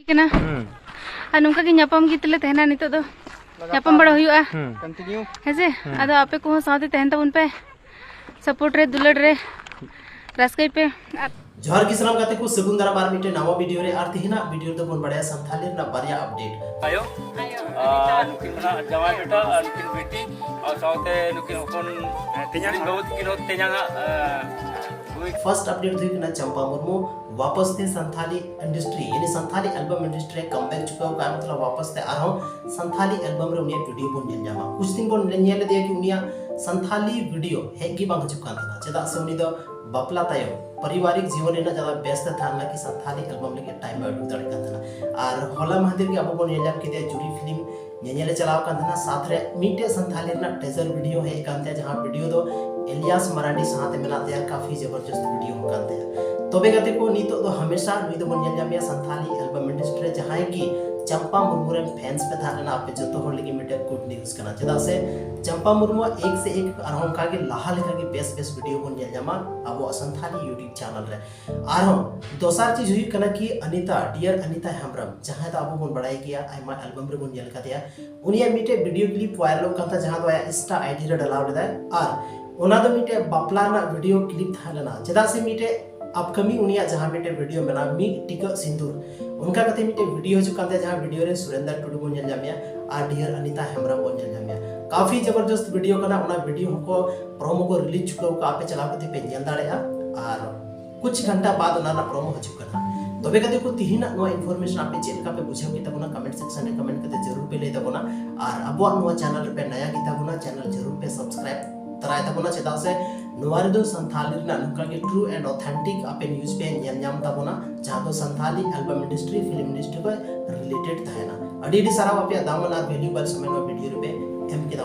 kena nungka gi nyapam gitu le tehna nito do nyapam bada huyuga continue hese ado ape ko saate tehen tabun pe support re dulad re raskai pe जोहार की सलाम गाते को सगुंदरा बार मिटे नवा video रे are तिहिना video तो bone बड़या Santhali ना बारिया अपडेट आयो नुकिन ना जवाई बेटा नुकिन बेटी और साथे नुकिन अपन तेजांग बहुत किन तेजांग फर्स्ट अपडेट थी ना चंपा मुर्मू वापस थे संथाली इंडस्ट्री यानी संथाली एल्बम इंडस्ट्री कमबैक चुका का मतलब वापस थे आ संथाली एल्बम रे उनिया वीडियो बोन नेल जामा कुछ दिन बोन नेल दे कि उनिया संथाली वीडियो हेगी बांग चुका था चेदा से उनी दो बपला तायो पारिवारिक जीवन में ज्यादा व्यस्त था ना कि संथाली एल्बम लेके टाइम में उड़ दड़ था और होला महादेव के अब बोन नेल जाम के जुरी फिल्म नेले चलाव कान था साथ रे मीटे संथाली ना टेजर वीडियो है कानते जहां वीडियो दो एलियास मराठी साथ मेनाते हैं काफी जबरदस्त वीडियो हो कानते हैं तबे गते को नीतो तो हमेशा नुई दो बोन नेल जाम संथाली एल्बम इंडस्ट्री जहां की चंपा मुर्मू रे फैंस पे था ना पे जतो होड़ लगी मिटे गुड न्यूज़ कना चदा से चंपा मुर्मू एक से एक अरहम का के लाहा लेखा के best video bone nail Jama अब संथाली यूट्यूब चैनल रे आरहम दोसर चीज हुई कना कि अनीता डियर अनीता हेम्ब्रम जहां ता अब बोन बड़ाई किया आइमा एल्बम रे बोन नेल कातिया उनिया मिटे वीडियो क्लिप वायरल काता जहां दो इंस्टा आईडी रे डालाव लेदा और ओना दो मिटे बापला ना वीडियो क्लिप था लेना चदा से मिटे अपकमिंग उनिया जहां मिटे वीडियो मेना मी टिका सिंदूर उनका कते मिटे वीडियो जो काते जहां वीडियो रे सुरेंद्र टुडू बोन नेल जामिया और डियर अनीता हेम्ब्रम बोन नेल जामिया काफी जबरदस्त वीडियो कना उना वीडियो को प्रोमो को रिलीज चुका का पे चला कते पे नेल दाड़ेया और कुछ घंटा बाद उना प्रोमो हो चुका तबे कते को तिहिना नो इन्फॉर्मेशन आपे चेल का पे बुझाव की तबना कमेंट सेक्शन में कमेंट कते जरूर पे ले तबना और अबो नो चैनल पे नया की तबना चैनल जरूर पे सब्सक्राइब तराय तबना चेदा से नोवारे दो संथाली ना नुका के ट्रू एंड ऑथेंटिक आपे न्यूज़ पे नेल जाम तबना जहां दो Santhali album industry film industry को रिलेटेड था ना अडी सारा आपे दामन और वैल्यूएबल समय वीडियो पे एम के